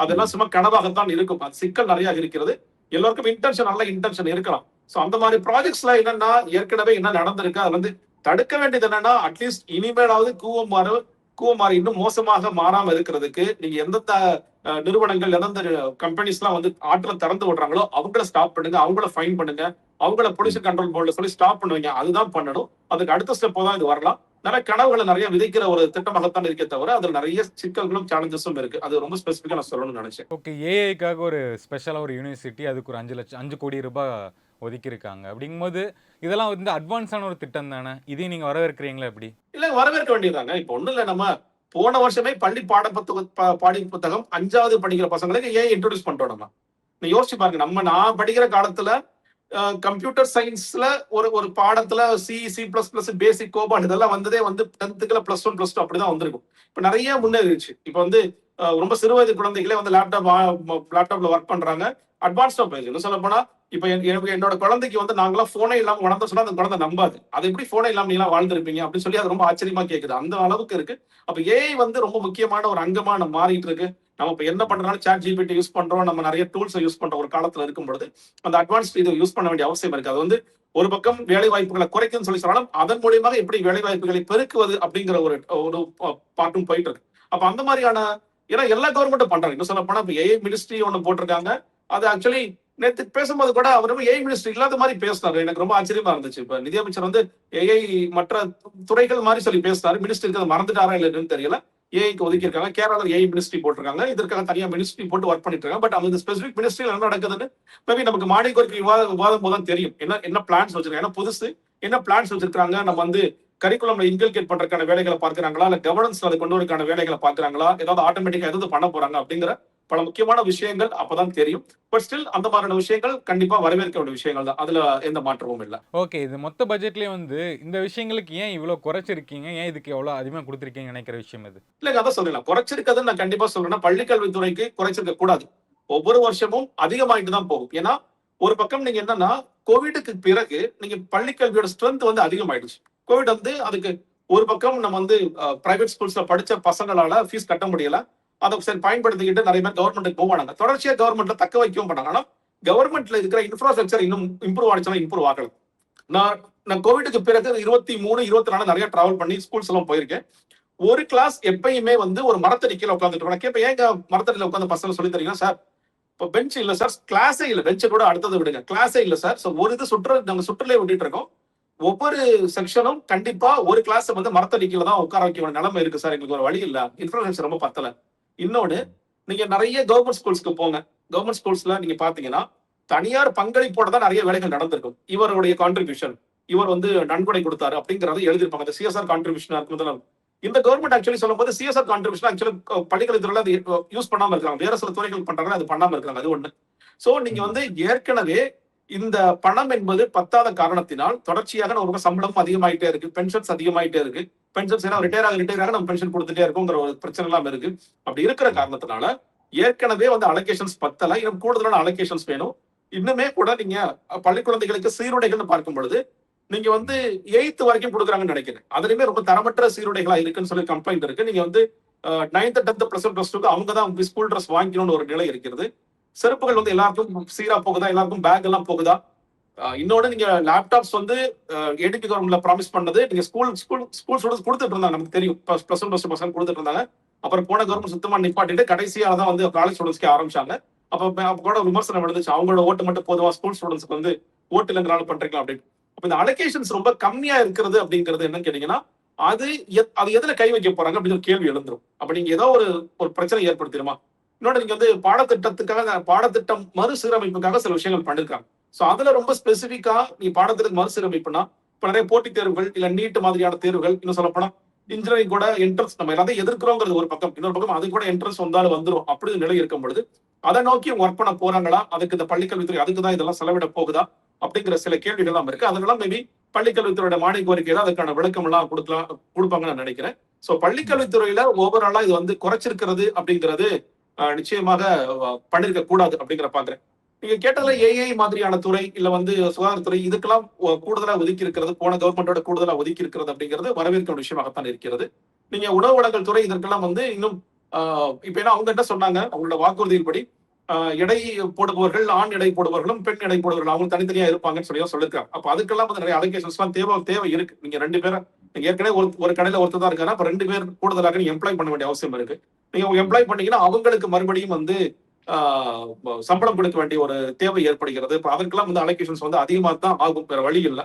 அதெல்லாம் சும்மா கனவாகத்தான் இருக்கும். அது சிக்கல் நிறைய இருக்கிறது. எல்லாருக்கும் இன்டென்ஷன், நல்ல இன்டென்ஷன் இருக்கலாம். சோ அந்த மாதிரி ப்ராஜெக்ட்ஸ்ல என்னன்னா ஏற்கனவே என்ன நடந்திருக்கு, அதுல வந்து தடுக்க வேண்டியது என்னன்னா அட்லீஸ்ட் இனிமேலாவது கூவமாறு இன்னும் மோசமாக மாறாம இருக்கிறதுக்கு நீங்க எந்தெந்த நிறுவனங்கள் எந்தெந்த கம்பெனிஸ் எல்லாம் வந்து ஆற்றல் திறந்து விடுறாங்களோ அவங்கள ஸ்டாப் பண்ணுங்க, அவங்கள ஃபைன் பண்ணுங்க, அவங்கள பொல்யூஷன் கண்ட்ரோல் போர்ட்ல சொல்லி ஸ்டாப் பண்ணுவீங்க. அதுதான் பண்ணணும். அதுக்கு அடுத்த ஸ்டெப் தான் இது வரலாம். நிறைய கனவுகளை நிறைய விதைக்கிற ஒரு திட்டமாகத்தான் இருக்கே தவிர அதுல நிறைய சிக்கல்களும் சேலஞ்சஸும் இருக்கு. அது ரொம்ப ஸ்பெசிஃபிக்கா நான் சொல்லணும்னு நினைச்சேன். ஓகே. ஏஐக்காக ஒரு ஸ்பெஷலா ஒரு யூனிவர்சிட்டி அதுக்கு ஒரு 5 கோடி ரூபாய் ஒதுக்கியிருக்காங்க. அப்படிங்கும்போது, இதெல்லாம் வந்து அட்வான்ஸான ஒரு திட்டம் தானே! இதையும் நீங்க வரவேற்கிறீங்களா எப்படி? இல்ல வரவேற்க வேண்டியதுதாங்க. இப்ப ஒண்ணும் இல்ல, நம்ம போன வருஷமே பள்ளி பாடி புத்தகம் 5வது படிக்கிற பசங்களுக்கு ஏன் இன்ட்ரோடியூஸ் பண்ணிட்டோம் நம்ம. நீங்க யோசிச்சு பாருங்க. நான் படிக்கிற காலத்துல கம்ப்யூட்டர் சயின்ஸ்ல ஒரு ஒரு பாடத்துல சி பிளஸ் பிளஸ் பேசிக் கோபால் இதெல்லாம் வந்ததே வந்து 10th +1 +2 அப்படிதான் வந்திருக்கும். இப்ப நிறைய முன்னேறிடுச்சு. இப்ப வந்து ரொம்ப சிறு வயது குழந்தைகளே வந்து லேப்டாப்ல ஒர்க் பண்றாங்க. அட்வான்ஸ்டா போயிருக்கு. இன்னும் சொல்ல போனா இப்ப என்னோட குழந்தைக்கு வந்து நாங்களாம் போனே இல்லாம வளர்ந்த சொன்னா அந்த குழந்தை நம்பாது. அது எப்படி போனே இல்லாம நீங்க வாழ்ந்திருப்பீங்க அப்படின்னு சொல்லி அது ரொம்ப ஆச்சரியமா கேக்குது. அந்த அளவுக்கு இருக்கு. அப்ப ஏஐ வந்து ரொம்ப முக்கியமான ஒரு அங்கமா நம்ம மாறிட்டு இருக்கு. நம்ம இப்ப என்ன பண்றோம்னாலும் சாட் ஜிபிடி யூஸ் பண்றோம். நம்ம நிறைய டூல்ஸ் யூஸ் பண்ற ஒரு காலத்துல இருக்கும் பொழுது அந்த அட்வான்ஸ்ட் இது யூஸ் பண்ண வேண்டிய அவசியம் இருக்கு. அது வந்து ஒரு பக்கம் வேலை வாய்ப்புகளை குறைக்கும்னு சொல்லி சொன்னாலும் அதன் மூலியமாக எப்படி வேலை வாய்ப்புகளை பெருக்குவது அப்படிங்கிற ஒரு ஒரு பாட்டும் போயிட்டு இருக்கு. அப்ப அந்த மாதிரியான ஏன்னா எல்லா கவர்மெண்ட்டும் பண்றாங்க. இன்னும் சொல்ல போனா இப்ப ஏஐ மினிஸ்ட்ரி ஒண்ணு போட்டிருக்காங்க. அது ஆக்சுவலி நேத்து பேசும்போது கூட அவர் ஏஐ மினிஸ்ட்ரி இல்லாத மாதிரி பேசினாரு. எனக்கு ரொம்ப ஆச்சரியமா இருந்துச்சு. இப்ப நிதியமைச்சர் வந்து ஏஐ மற்ற துறைகள் மாதிரி சொல்லி பேசினாரு. மினிஸ்ட்ரிக்கு அதை மறந்துட்டாரா இல்லைன்னு தெரியல. ஏஐக்கு ஒதுக்கி இருக்காங்க. கேரளாவில் ஏஐ மினிஸ்ட்ரி போட்டிருக்காங்க. இதற்காக தனியா மினிஸ்ட்ரி போட்டு ஒர்க் பண்ணிட்டு இருக்காங்க. பட் அந்த ஸ்பெசிபிக் மினிஸ்ட்ரியில் என்ன நடக்குதுன்னு மேபி நமக்கு மானிய கோரிக்கை விவாதம் போது தான் தெரியும். என்ன பிளான்ஸ் வச்சிருக்காங்க, என்ன புதுசு என்ன பிளான்ஸ் வச்சிருக்காங்க. நம்ம வந்து கரிக்குலம்ல இன்கல்கேட் பண்றதுக்கான வேலைகளை பார்க்கறாங்களா, இல்ல கவர்னன்ஸ்ல அதை கொண்டு வரதுக்கான வேலைகளை பார்க்கறாங்களா, ஏதாவது ஆட்டோமேட்டிக்கா எதாவது பண்ண போறாங்க அப்படிங்கிற பல முக்கியமான விஷயங்கள் அப்பதான் தெரியும். பட் ஸ்டில் அந்த மாதிரியான விஷயங்கள் கண்டிப்பா வரவேற்க வேண்டிய விஷயங்கள் தான். அதுல எந்த மாற்றமும் இல்ல. ஓகே. இது மொத்த பட்ஜெட்லயே வந்து இந்த விஷயங்களுக்கு ஏன் இவ்ளோ குறைச்சிருக்கீங்க? ஏன் இதுக்கு எவ்வளோ அதிகமா குடுத்துருக்கீங்கன்னு நினைக்கிற விஷயம் இது? இல்லங்க அதான் சொல்றேன். குறைச்சிருக்கதுன்னு நான் கண்டிப்பா சொல்றேன்னா, பள்ளிக் கல்வித்துறைக்கு குறைச்சிருக்க கூடாது. ஒவ்வொரு வருஷமும் அதிகமாயிட்டு தான் போகும். ஏன்னா, ஒரு பக்கம் நீங்க என்னன்னா, கோவிடுக்கு பிறகு நீங்க பள்ளிக் கல்வியோட ஸ்ட்ரென்த் வந்து அதிகமாயிடுச்சு. கோவிட் வந்து அதுக்கு ஒரு பக்கம் நம்ம வந்து பிரைவேட் ஸ்கூல்ஸ்ல படிச்ச பசங்களால ஃபீஸ் கட்ட முடியல. அத சரி பயன்படுத்திக்கிட்டு நிறைய பேர் கவர்மெண்ட்க்கு மூவ் ஆனாங்க. தொடர்ச்சியா கவர்மெண்ட்ல தக்க வைக்கவும் பண்ணாங்க. ஆனா, கவர்மெண்ட்ல இருக்கிற இன்ஃப்ராஸ்ட்ரக்சர் இன்னும் இம்ப்ரூவ் ஆனுச்சுன்னா இம்ப்ரூவ் ஆகல. நான் நான் கோவிடுக்கு பிறகு 23, 24 நிறைய டிராவல் பண்ணி ஸ்கூல்ஸ் எல்லாம் போயிருக்கேன். ஒரு கிளாஸ் எப்பயுமே வந்து ஒரு மரத்தடி கீழ உட்கார்ந்துட்டு இருப்பாங்க. கேட்பேன் ஏங்க மரத்தடியில உட்கார்ந்து பசங்க சொல்லி தரீங்கன்னா, சார் இப்ப பெஞ்ச் இல்ல சார், கிளாஸே இல்ல. பெஞ்ச் கூட அடுத்தது விடுங்க. கிளாஸே இல்ல சார். சோ ஒரு இது நாங்க சுற்றுலயே விட்டுட்டு இருக்கோம். ஒவ்வொரு செக்ஷனும் கண்டிப்பா ஒரு கிளாஸ் வந்து மரத்தடி கீழ தான் உட்கார வைக்க வேண்டிய நிலைமை இருக்கு சார். எங்களுக்கு ஒரு வழி இல்ல. இன்ஃப்ராஸ்ட்ரக்சர் ரொம்ப பத்தல. இன்னொன்னு நீங்க நிறைய கவர்மெண்ட் ஸ்கூல்ஸ்க்கு போங்க. கவர்மெண்ட் ஸ்கூல்ஸ்ல நீங்க பாத்தீங்கன்னா, தனியார் பங்களிப்போட தான் நிறைய வேலைகள் நடந்திருக்கும். இவருடைய கான்ட்ரிபியூஷன், இவர் வந்து நன்கொடை கொடுத்தாரு அப்படிங்கறத எழுதிருப்பாங்க. அந்த சிஎஸ்ஆர் கான்ட்ரிபியூஷனா இருக்கும். இந்த கவர்மெண்ட் ஆக்சுவலி சொல்லும்போது சிஎஸ்ஆர் கான்ட்ரிபியூஷன் ஆக்சுவலி பள்ளிக்கல்வித்துறையில அது யூஸ் பண்ணாம இருக்காங்க. வேற சில துறைகள் பண்றாங்க, அது பண்ணாம இருக்காங்க. அது ஒண்ணு. சோ நீங்க ம். வந்து ஏற்கனவே இந்த பணம் என்பது பத்தாத காரணத்தினால் தொடர்ச்சியாக நம்ம சம்பளம் அதிகமாயிட்டே இருக்கு, பென்ஷன்ஸ் அதிகமாயிட்டே இருக்கு. பென்ஷன்ஸ் ஏன்னா ரிட்டையர் ஆக நம்ம பென்ஷன் கொடுத்துட்டே இருக்கோங்கிற ஒரு பிரச்சனை எல்லாம் இருக்கு. அப்படி இருக்கிற ம். காரணத்தினால ஏற்கனவே வந்து அலோகேஷன்ஸ் பத்தல. இன்னும் கூடுதலான அலோகேஷன்ஸ் வேணும். இன்னுமே கூட நீங்க பள்ளி குழந்தைகளுக்கு சீருடைகள்னு பார்க்கும் பொழுது நீங்க வந்து ம். 8th வரைக்கும் கொடுக்குறாங்கன்னு நினைக்கிறேன். அதுலயுமே ரொம்ப தரமற்ற சீருடைகளா இருக்குன்னு சொல்லி கம்ப்ளைண்ட் இருக்கு. நீங்க வந்து 9th 10th +1 +2 அவங்க தான் ஸ்கூல் ட்ரெஸ் வாங்கிக்கணும்னு ஒரு நிலை இருக்கிறது. செருப்புகள் வந்து எல்லாருக்கும் சீரா போகுதா, எல்லாருக்கும் பேக் எல்லாம் போகுதா. இன்னொன்னு நீங்க லேப்டாப்ஸ் வந்து ஏடிபி கவர்மெண்ட்ல ப்ராமிஸ் பண்ணது நீங்க ஸ்கூல் ஸ்கூல் ஸ்கூல் ஸ்டூடெண்ட்ஸ் கொடுத்துட்டு இருந்தாங்க. நமக்கு தெரியும். +1 +2 பசங்க கொடுத்துட்டு இருந்தாங்க. அப்புறம் போன கவர்மெண்ட் சுத்தமா நிப்பாட்டிட்டு கடைசியா தான் வந்து காலேஜ் ஸ்டூடெண்ட்ஸ்க்கு ஆரம்பிச்சாங்க. அப்ப கூட விமர்சனம் எழுந்துச்சு. அவங்களோட ஓட்டு மட்டும் போதுமா ஸ்கூல் ஸ்டூடெண்ட்ஸ்க்கு வந்து ஓட்டு இல்லைங்கிறனால பண்றீங்களா அப்படின்னு. அப்ப இந்த அலோகேஷன்ஸ் ரொம்ப கம்மியா இருக்கிறது அப்படிங்கிறது என்னன்னு கேட்டீங்கன்னா, அது அது எதுல கை வைக்க போறாங்க அப்படின்னு ஒரு கேள்வி எழுந்துரும். அப்ப நீங்க ஏதோ ஒரு ஒரு பிரச்சனை ஏற்படுத்திடுமா? இன்னொன்னு நீங்க வந்து பாடத்திட்டம் மறுசீரமைப்புக்காக சில விஷயங்கள் பண்ணிருக்காங்க. சோ அதுல ரொம்ப ஸ்பெசிபிக்கா நீ பாடத்திட்டத்துக்கு மறுசீரமைப்புனா, இப்ப நிறைய போட்டித் தேர்வுகள், இல்ல நீட் மாதிரியான தேர்வுகள், இன்னும் சொல்லப்போனா இன்ஜினியரிங் கூட என்ட்ரன்ஸ் நம்ம எல்லாத்தையும் எதிர்க்கிறோங்கிறது ஒரு பக்கம். இன்னொரு பக்கம் அது கூட என்ட்ரன்ஸ் வந்தாலும் வந்துரும். அப்படி ஒரு நிலை இருக்கும் பொழுது, அதை நோக்கி ஒர்க் பண்ண போறாங்களா? அதுக்கு இந்த பள்ளிக்கல்வித்துறை அதுக்கு தான் இதெல்லாம் செலவிட போகுதா? அப்படிங்கிற சில கேள்விகள் எல்லாம் இருக்கு. அதெல்லாம் மேபி பள்ளிக்கல்வித்துறையோட மானிய கோரிக்கையில அதுக்கான விளக்கம் எல்லாம் கொடுப்பாங்கன்னு நான் நினைக்கிறேன். சோ ம். பள்ளிக்கல்வித்துறையில ஓவராலா இது வந்து குறைச்சிருக்கிறது அப்படிங்கிறது நிச்சயமாக பண்ணிருக்க கூடாது அப்படிங்கிற பாக்குறேன். நீங்க கேட்டதுல ம். ஏஐ மாதிரியான துறை இல்ல வந்து சுகாதாரத்துறை இதுக்கெல்லாம் கூடுதலா ஒதுக்கி இருக்கிறது போன கவர்மெண்டோட கூடுதலா ஒதுக்கி இருக்கிறது அப்படிங்கிறது வரவேற்க விஷயமாகத்தான் இருக்கிறது. நீங்க உணவு வழங்கல் துறை இதற்கெல்லாம் வந்து இன்னும் இப்ப ஏன்னா அவங்க என்ன சொன்னாங்க அவங்களோட வாக்குறுதியின்படி எடை போடுபவர்கள் ஆண் எடை போடுபவர்களும் பெண் எடை போடுபவர்கள் அவங்க தனித்தனியா இருப்பாங்கன்னு சொல்லி சொல்லிருக்காங்க. அப்ப அதுக்கெல்லாம் வந்து நிறைய அலோகேஷன்ஸ் எல்லாம் தேவை இருக்கு. நீங்க 2 பேரை நீங்க ஏற்கனவே ஒரு கடையில ஒருத்தர் தான் இருக்காரு. அப்ப 2 பேர் கூடுதலாக நீங்க எம்ப்ளாய் பண்ண வேண்டிய அவசியம் இருக்கு. நீங்க எம்ப்ளாய் பண்ணீங்கன்னா அவங்களுக்கு மறுபடியும் வந்து சம்பளம் கொடுக்க வேண்டிய ஒரு தேவை ஏற்படுகிறது. இப்ப அதற்கெல்லாம் வந்து அலோகேஷன்ஸ் வந்து அதிகமா தான் ஆகும். வேற வழி இல்ல.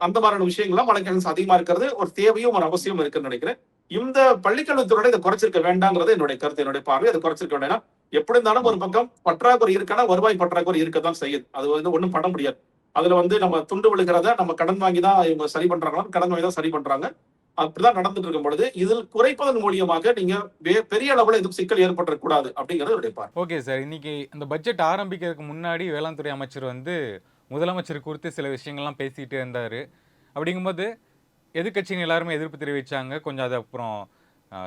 அந்த மாதிரியான விஷயங்கள்லாம் வழக்கறிஞர் அதிகமா இருக்கிறது ஒரு தேவையும் ஒரு அவசியம் இருக்குன்னு நினைக்கிறேன். இந்த பள்ளிக்கல்வித்துறையோட இதை குறைச்சிருக்க வேண்டாங்கிறது என்னுடைய கருத்து, என்னுடைய பார்வை. அதை குறைச்சிருக்க வேண்டாம். எப்படி இருந்தாலும் ஒரு பக்கம் பற்றாக்குறை இருக்கானா வருவாய் பற்றாக்குறை இருக்கத்தான் செய்யுது. அது ஒண்ணும் பண்ண முடியாது. அதுல நம்ம துண்டு விழுகிறத நம்ம கடன் வாங்கி தான் இவங்க சரி பண்றாங்களா, கடன் வாங்கி தான் சரி பண்றாங்க. அப்படிதான் நடந்துட்டு இருக்கும் பொழுது இதில் குறைப்பதன் மூலியமாக நீங்க பெரிய அளவுல எதுவும் சிக்கல் ஏற்பட்டுறக்கூடாது அப்படிங்கிறது என்னுடைய பார்வை. Okay sir. இன்னைக்கு இந்த பட்ஜெட் ஆரம்பிக்கிறதுக்கு முன்னாடி வேளாண் துறை அமைச்சர் வந்து முதலமைச்சர் குறித்து சில விஷயங்கள்லாம் பேசிட்டே இருந்தாரு. அப்படிங்கும்போது எதிர்க்கட்சிங்க எல்லாருமே எதிர்ப்பு தெரிவிச்சாங்க. கொஞ்சம் அது அப்புறம்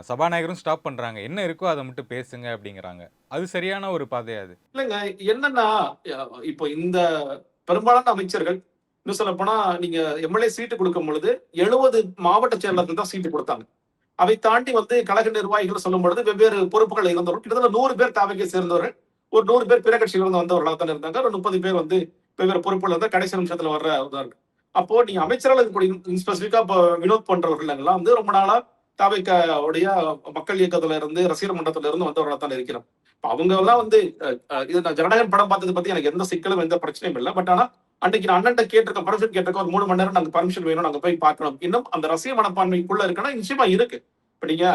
சபாநாயகரும் ஸ்டாப் பண்றாங்க. என்ன இருக்கோ அத மட்டும் பேசுங்க அப்படிங்கிறாங்க. அது சரியான ஒரு பாதையா அது? இல்லங்க, என்னன்னா இப்போ இந்த பெரும்பாலான அமைச்சர்கள் இன்னும் சொல்ல போனா நீங்க எம்எல்ஏ சீட்டு கொடுக்கும் பொழுது 70 மாவட்ட செயலர்கள் தான் சீட்டு கொடுத்தாங்க. அதை தாண்டி கழக நிர்வாகிகள் சொல்லும் பொழுது வெவ்வேறு பொறுப்புகள் இருந்தவர்கள் கிட்டத்தட்ட 100 பேர் தாவைக்கு சேர்ந்தவர்கள், ஒரு 100 பேர் பிற கட்சியிலிருந்து வந்தவர்களாக தான் இருந்தாங்க. ஒரு 30 பேர் வெவ்வேறு பொறுப்புகள் இருந்தா கடைசி நிமிஷத்துல வர்றவர்கள். அப்போ நீங்க அமைச்சர்கள் இருக்கக்கூடிய ஸ்பெசிபிக்கா இப்போ வினோத் போன்றவர்கள் எல்லாம் ரொம்ப நாளா தாவைக்க உடைய மக்கள் இயக்கத்துல இருந்து ரசிகர் மன்றத்துல இருந்து வந்தவர்களாக தான் இருக்கிறோம். அவங்க எல்லாம் இது நான் ஜனநாயகன் படம் பார்த்ததை பத்தி எனக்கு எந்த சிக்கலும் எந்த பிரச்சனையும் இல்லை. பட் ஆனா அன்னைக்கு நான் அண்ணன் கேட்டிருக்க பர்மிஷன் கேட்டிருக்க ஒரு 3 மணி நேரம் நாங்க பர்மிஷன் வேணும், நாங்க போய் பார்க்கணும். இன்னும் அந்த ரசிக மனப்பான்மைக்குள்ள இருக்குன்னா நிச்சயமா இருக்கு. இப்ப நீங்க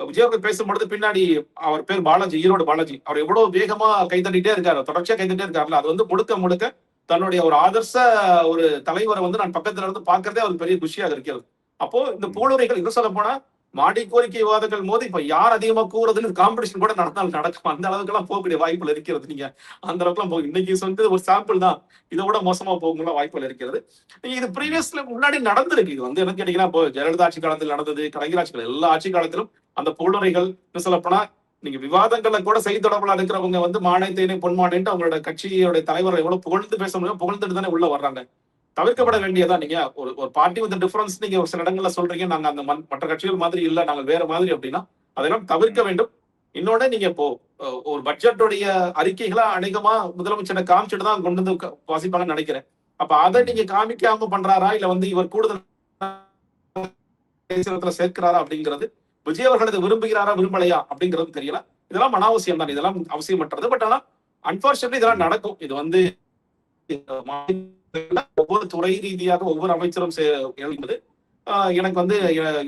விஜய் அவர்கள் பேசும்பொழுது பின்னாடி அவர் பேர் பாலாஜி, ஈரோடு பாலாஜி, அவர் எவ்வளவு வேகமா கைதட்டிட்டே இருக்காரு, தொடர்ச்சியா கைதட்டிட்டே இருக்காருல்ல, அது முழுக்க முழுக்க தன்னுடைய ஒரு ஆதர்ச ஒரு தலைவரை நான் பக்கத்துல இருந்து பாக்குறதே அவருக்கு பெரிய குஷியாக இருக்கிறது. அப்போ இந்த போலுரைகள் இன்னும் சொல்ல போனா மாடி கோரிக்கை விவாதங்கள் போது இப்ப யார் அதிகமா கூறதுன்னு காம்படிஷன் கூட நடக்கும். அந்த அளவுக்கு எல்லாம் போகக்கூடிய வாய்ப்புகள் இருக்கிறது. நீங்க அந்த அளவுக்கு எல்லாம் போகும். இன்னைக்கு ஒரு சாம்பிள் தான், இதை விட மோசமா போகலாம் வாய்ப்புகள் இருக்கிறது. இது ப்ரீவியஸ்ல முன்னாடி நடந்திருக்கு. இது என்ன கேட்டீங்கன்னா இப்போ ஜெயலலிதா ஆட்சி காலத்தில் நடந்தது, கலைஞர் ஆட்சி காலம், எல்லா ஆட்சி காலத்திலும் அந்த போலுரைகள் சொல்ல போனா நீங்க விவாதங்கள்ல கூட செய்தி தொடர்புல இருக்கிறவங்க மானியத்தினை பொன்மானின்ட்டு அவங்களோட கட்சியோட தலைவரை எவ்வளவு புகழ்ந்து பேச முடியும், புகழ்ந்துட்டு தானே உள்ள வர்றாங்க. தவிர்க்கப்பட வேண்டியதா. நீங்க ஒரு பார்ட்டி வித் டிஃபரன்ஸ் நீங்க ஒரு சில இடங்கள்ல சொல்றீங்க, நாங்க அந்த மற்ற கட்சிகள் மாதிரி இல்ல, நாங்க வேற மாதிரி அப்படின்னா அதெல்லாம் தவிர்க்க வேண்டும். இன்னொன்னு நீங்க இப்போ ஒரு பட்ஜெட்டுடைய அறிக்கைகளா அநேகமா முதலமைச்சரை காமிச்சிட்டு தான் கொண்டு வந்து வாசிப்பாங்கன்னு நினைக்கிறேன். அப்ப அதை நீங்க காமிக்காம பண்றாரா இல்ல இவர் கூடுதல் சேர்க்கிறாரா அப்படிங்கிறது, விஜய் அவர்கள் இதை விரும்புகிறாரா விரும்பலையா அப்படிங்கிறது தெரியல. இதெல்லாம் அனாவசியம் தான், இதெல்லாம் அவசியமற்றது. பட் ஆனா அன்பார்ச்சுனேட்லி இதெல்லாம் நடக்கும். இது ஒவ்வொரு துறை ரீதியாக ஒவ்வொரு அமைச்சரும் எழுதுவது எனக்கு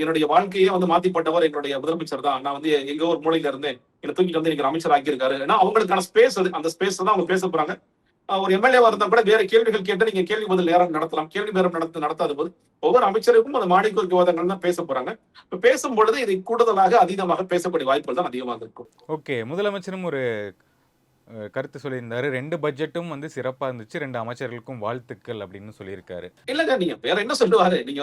என்னுடைய வாழ்க்கையே மாத்திப்பட்டவர் எங்களுடைய முதலமைச்சர் தான். நான் எங்க ஒரு மூலையில இருந்தேன், என்னை தூக்கிட்டு எனக்கு அமைச்சர் ஆக்கியிருக்காரு. ஏன்னா அவங்களுக்கான ஸ்பேஸ் அது, அந்த ஸ்பேஸ் தான் அவங்க பேச போறாங்க. ஒரு எம்எல்ஏவா இருந்தா கூட வேற கேள்விகள் கேட்டு நீங்க கேள்வி பதில் நேரம் நடத்தலாம். கேள்வி நேரம் நடத்தாத போது ஒவ்வொரு அமைச்சருக்கும் அந்த மாடி கோரிக்கை விவாதங்கள் தான் பேச போறாங்க. பேசும் பொழுது இதை கூடுதலாக அதிகமாக பேசக்கூடிய வாய்ப்புகள் தான் அதிகமாக இருக்கும். ஓகே, முதலமைச்சரும் ஒரு கருத்து சொல்லியிருந்தாரு. 2 பட்ஜெட்டும் சிறப்பா இருந்துச்சு, 2 அமைச்சர்களுக்கும் வாழ்த்துக்கள் அப்படின்னு சொல்லியிருக்காரு. இல்லங்க, நீங்க வேற என்ன சொல்லுவாரு? நீங்க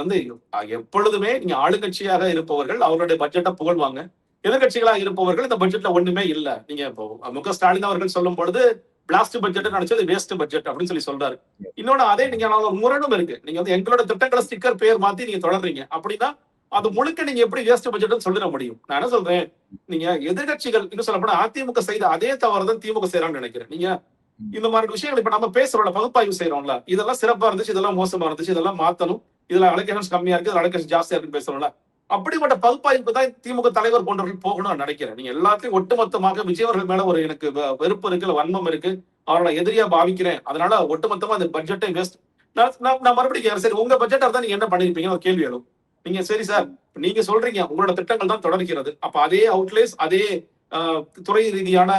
எப்பொழுதுமே நீங்க ஆளுங்கட்சியாக இருப்பவர்கள் அவருடைய பட்ஜெட்டை புகழ்வாங்க, எதிர்கட்சிகளாக இருப்பவர்கள் இந்த பட்ஜெட்ல ஒண்ணுமே இல்ல. நீங்க இப்போ மு.க. ஸ்டாலின் அவர்கள் சொல்லும் பொழுது பிளாஸ்ட் பட்ஜெட் நினைச்சது வேஸ்ட் பட்ஜெட் அப்படின்னு சொல்றாரு. இன்னொன்னு அதே நீங்க ஒரு முரணும் இருக்கு. நீங்க எங்களோட திட்டங்களை ஸ்டிக்கர் பேர் மாத்தி நீங்க தொடர்றீங்க அப்படின்னா அது முழுக்க நீங்க எப்படி வேஸ்ட் பட்ஜெட் சொல்லிட முடியும்? நான் என்ன சொல்றேன், நீங்க எதிர்கட்சிகள் இன்னும் சொல்ல போனா அதிமுக செய்த அதே தவறுதான் திமுக செய்யறான்னு நினைக்கிறேன். நீங்க இந்த மாதிரி விஷயங்கள் இப்ப நம்ம பேசுறோம்ல, பகுப்பாய்வு செய்யறோம்ல, இதெல்லாம் சிறப்பா இருந்துச்சு, இதெல்லாம் மோசமா இருந்துச்சு, இதெல்லாம் மாத்தணும், இதுல அலோகேஷன்ஸ் கம்மியா இருக்கு, அலோகேஷன் ஜாஸ்தியா இருக்குன்னு பேசுறோம்ல, அப்படிப்பட்ட பகுப்பாய்வு தான் திமுக தலைவர் போன்றவர்கள் போகணும்னு நினைக்கிறேன். நீங்க எல்லாத்தையும் ஒட்டுமொத்தமாக விஜய் அவர்கள் மேல ஒரு எனக்கு வெறுப்பு இருக்கு, வன்மம் இருக்கு, அவர்களை எதிரியா பாவிக்கிறேன், அதனால ஒட்டுமொத்தமா அந்த பட்ஜெட்டை வேஸ்ட். நான் மறுபடியும் சரி உங்க பட்ஜெட்டா இருந்தா நீங்க என்ன பண்ணிருப்பீங்க ஒரு கேள்வி எழும். நீங்க சரி சார் நீங்க சொல்றீங்க உங்களோட திட்டங்கள் தான் தொடர்கிறது, அப்ப அதே அவுட்லேஸ் அதே துறை ரீதியான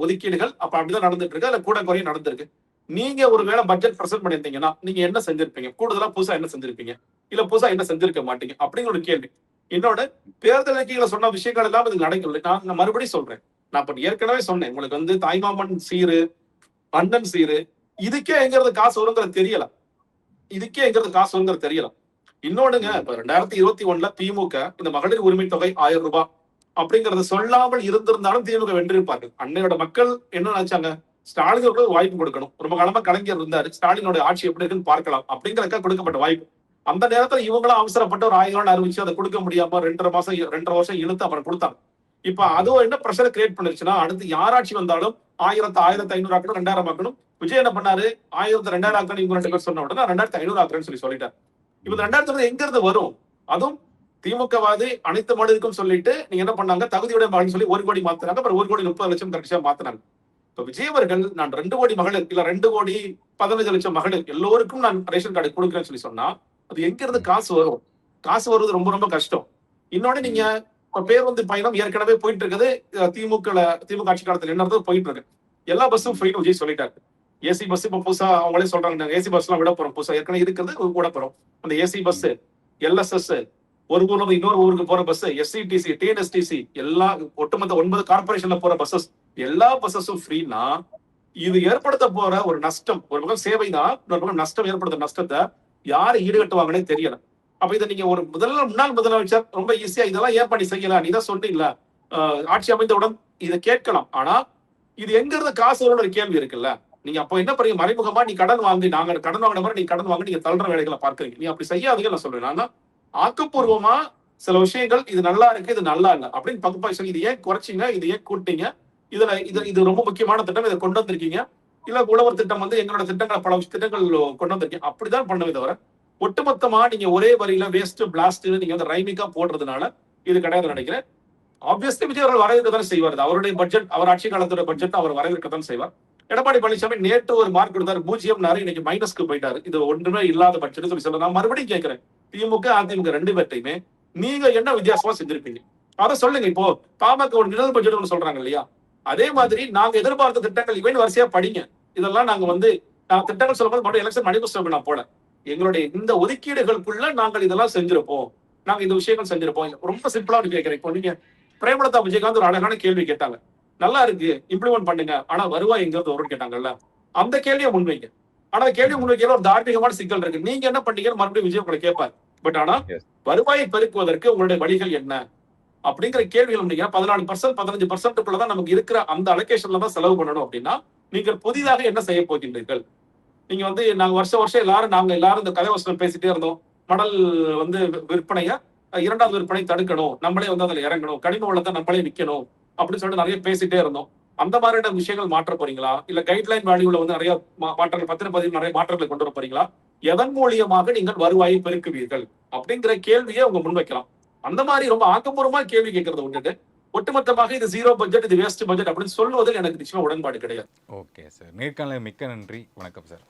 ஒதுக்கீடுகள் அப்ப அப்படிதான் நடந்துட்டு இருக்கு, அதுல கூட குறைய நடந்திருக்கு. நீங்க ஒருவேளை பட்ஜெட் பிரசன்ட் பண்ணிருந்தீங்கன்னா நீங்க என்ன செஞ்சிருப்பீங்க? கூடுதலா புதுசா என்ன செஞ்சிருப்பீங்க? இல்ல புதுசா என்ன செஞ்சிருக்க மாட்டீங்க அப்படிங்கிற ஒரு கேள்வி. என்னோட தேர்தல் அறிக்கைகளை சொன்ன விஷயங்கள் எல்லாம் இது நடக்கல. நான் மறுபடியும் சொல்றேன், நான் இப்ப ஏற்கனவே சொன்னேன் உங்களுக்கு தாய்மாமன் சீரு, அண்ணன் சீரு, இதுக்கே எங்கிறது காசு வருங்கிறது தெரியல. தெரியல. இன்னொன்னுங்க, இப்ப 2021 திமுக இந்த மகளிர் உரிமை தொகை 1000 ரூபாய் அப்படிங்கறத சொல்லாமல் இருந்திருந்தாலும் திமுக வென்றிருப்பார்கள். அன்னையோட மக்கள் என்ன நினைச்சாங்க, ஸ்டாலின் ஒரு வாய்ப்பு கொடுக்கணும், ரொம்ப காலமா கலைஞர் இருந்தாரு, ஸ்டாலினோட ஆட்சி எப்படி இருக்குன்னு பார்க்கலாம் அப்படிங்கறதுக்காக கொடுக்கப்பட்ட வாய்ப்பு. அந்த நேரத்துல இவங்களும் அவசரப்பட்டு ஒரு 1000 அறிவிச்சு அதை கொடுக்க முடியாம 2.5 வருஷம் இழுத்து அப்புறம் கொடுத்தாங்க. இப்ப அதுவும் என்ன பிரஷர் கிரியேட் பண்ணிருச்சுன்னா, அடுத்து யாராட்சி வந்தாலும் 1500 ஆக்கணும், 2000 ஆக்கணும். விஜய் என்ன பண்ணாரு, 1000 2000 ஆக்கணும் இவங்க 2 பேர் சொன்ன உடனே 2500 ஆக்குறேன்னு சொல்லிட்டாரு. இப்ப 2000 எங்க இருந்து வரும்? அதுவும் திமுகவாதி அனைத்து மகளிருக்கும் சொல்லிட்டு நீங்க என்ன பண்ணாங்க, தகுதியுடைய மகள் சொல்லி 1 கோடி மாத்தினாங்க, அப்புறம் 1 கோடி 30 லட்சம் கட்சியா மாத்தினாங்க. இப்ப விஜய் அவர்கள் நான் 2 கோடி மகளிர் இல்ல 2 கோடி 15 லட்சம் மகளிர் எல்லோருக்கும் நான் ரேஷன் கார்டு கொடுக்குறேன்னு சொன்னா அது எங்க இருந்து காசு வரும்? காசு வருவது ரொம்ப ரொம்ப கஷ்டம். இன்னொன்னு நீங்க இப்ப பேருந்து பயணம் ஏற்கனவே போயிட்டு இருக்குது. திமுக ஆட்சி காலத்துல என்ன இருந்ததோ போயிட்டு இருக்கு. எல்லா பஸ்ஸும் ஃப்ரீன்னு விஜய் சொல்லிட்டாரு. ஏசி பஸ் இப்ப புதுசா அவங்களே சொல்றாங்க, நாங்க ஏசி பஸ் எல்லாம் விட போறோம். புதுசா ஏற்கனவே இருக்கிறது விட போறோம். அந்த ஏசி பஸ், எல்எஸ்எஸ், ஒரு ஊர்ல இருந்து இன்னொரு ஊருக்கு போற பஸ், எஸ்சிடிசி, டிஎன்எஸ்டிசி, எல்லா ஒட்டுமொத்த 9 கார்பரேஷன்ல போற பஸ்ஸஸ், எல்லா பஸ்ஸஸும் ஃப்ரீனா இது ஏற்படுத்த போற ஒரு நஷ்டம், ஒரு பக்கம் சேவை தான், இன்னொரு பக்கம் நஷ்டம் ஏற்படுத்த நஷ்டத்தை யாரு ஈடுகட்டுவாங்கன்னே தெரியல. அப்ப இதை நீங்க ஒரு முன்னாள் முதலமைச்சர் ரொம்ப ஈஸியா இதெல்லாம் ஏன் பண்ணி செய்யலாம், நீ தான் சொன்னீங்களா ஆட்சி அமைந்தவுடன் இதை கேட்கலாம். ஆனா இது எங்க இருந்து காசு வரும்னு ஒரு கேள்வி இருக்குல்ல. நீங்க அப்ப என்ன பண்ணீங்க, மறைமுகமா நீ கடன் வாங்கி, நாங்க கடன் வாங்கின மாதிரி நீ கடன் வாங்கி நீங்க தள்ளுற வேலைகளை பார்க்கறீங்க. நீ அப்படி செய்யாதீங்க நான் சொல்றேன். நான் ஆக்கப்பூர்வமா சில விஷயங்கள் இது நல்லா இருக்கு, இது நல்லா இல்ல அப்படின்னு பகுப்பாய்வு சொல்லி, இது ஏன் குறைச்சிங்க, இது ஏன் கூட்டிங்க, இது ரொம்ப முக்கியமான திட்டம், இதை கொண்டு வந்திருக்கீங்க, இல்ல உழவர் திட்டம் வந்து எங்களோட திட்டங்களை பல திட்டங்கள் கொண்டு வந்திருக்கீங்க, அப்படிதான் பண்ணுவே தவிர ஒட்டுமொத்தமா நீங்க ஒரே வரியில வேஸ்ட் பிளாஸ்ட் நீங்க வந்து ரைமிக்கா போடுறதுனால இது கிடையாது நினைக்கிறேன். ஆப்வியஸ்லி விஜய் அவர்கள் வரவேற்க தானே செய்வார். அவருடைய பட்ஜெட், அவர் ஆட்சி காலத்தோட பட்ஜெட் அவர் வரவேற்க தான் செய்வார். எடப்பாடி பழனிசாமி நேற்று ஒரு மார்க் கொடுத்தாரு, 0 இன்னைக்கு மைனஸ்க்கு போயிட்டாரு. இது ஒன்றுமே இல்லாத பட்ஜெட் சொல்லி சொல்ல. நான் மறுபடியும் கேட்கிறேன், திமுக அதிமுக ரெண்டு பேர்ட்டையுமே நீங்க என்ன வித்தியாசமா செஞ்சிருப்பீங்க அதை சொல்லுங்க. இப்போ பாமக ஒரு நிழல் பட்ஜெட் ஒன்று சொல்றாங்க இல்லையா, அதே மாதிரி நாங்க எதிர்பார்த்த திட்டங்கள் இவன் வரிசையா படிங்க. இதெல்லாம் நாங்க வந்து திட்டங்கள் சொல்லும்போது மறுபடியும் எலெக்ஷன் மேனிஃபெஸ்டோ நான் போல எங்களுடைய இந்த ஒதுக்கீடுகளுக்குள்ள நாங்கள் இதெல்லாம் செஞ்சிருப்போம், நாங்க இந்த விஷயங்கள் செஞ்சிருப்போம். ரொம்ப சிம்பிளா கேட்கிறேன். இப்போ நீங்க பிரேமலதா விஜயகாந்த் ஒரு அழகான கேள்வி கேட்டாங்க, நல்லா இருக்கு இம்ப்ளிமெண்ட் பண்ணுங்க, ஆனா வருவாய் எங்க இருந்து வரும்னு கேட்டாங்கல்ல, அந்த கேள்வியை முன்வைங்க. ஆனா கேள்வி முன்வைக்கிற ஒரு தார்மீகமான சிக்கல் இருக்கு. நீங்க என்ன பண்ணீங்கன்னு மறுபடியும் விஜய் உங்களை கேட்பார். பட் ஆனா வருவாயை பெருக்குவதற்கு உங்களுடைய வழிகள் என்ன அப்படிங்கிற கேள்விகள் நீங்க 14% 15% தான் நமக்கு இருக்கிற அந்த அலோகேஷன்ல தான் செலவு பண்ணணும் அப்படின்னா நீங்கள் புதிதாக என்ன செய்ய போகின்றீர்கள்? நீங்க வந்து நாங்க வருஷம் எல்லாரும் இந்த கதை வசனம் பேசிட்டே இருந்தோம், மணல் வந்து விற்பனைய 2வது விற்பனை தடுக்கணும், நம்மளே வந்து அதுல இறங்கணும், கனிம வளத்தை நம்மளே விற்கணும் அப்படின்னு சொல்லிட்டு நிறைய பேசிட்டே இருந்தோம். அந்த மாதிரியான விஷயங்கள் மாற்ற போறீங்களா, இல்ல கைட்லைன் வேல்யூல வந்து நிறைய மாற்றங்கள், 10 நிறைய மாற்றங்களை கொண்டு வர போறீங்களா, எதன் மூலியமாக நீங்கள் வருவாயை பெருக்குவீர்கள் அப்படிங்கிற கேள்வியை அவங்க முன்வைக்கலாம். அந்த மாதிரி ரொம்ப ஆக்கப்பூர்வமா கேள்வி கேட்கறது விட்டுட்டு ஒட்டுமொத்தமாக இது 0 பட்ஜெட், இது வேஸ்ட் பட்ஜெட் அப்படின்னு சொல்லுவதில் எனக்கு நிச்சயமா உடன்பாடு கிடையாது. ஓகே சார், நேர்காணலுக்கு மிக்க நன்றி. வணக்கம் சார்.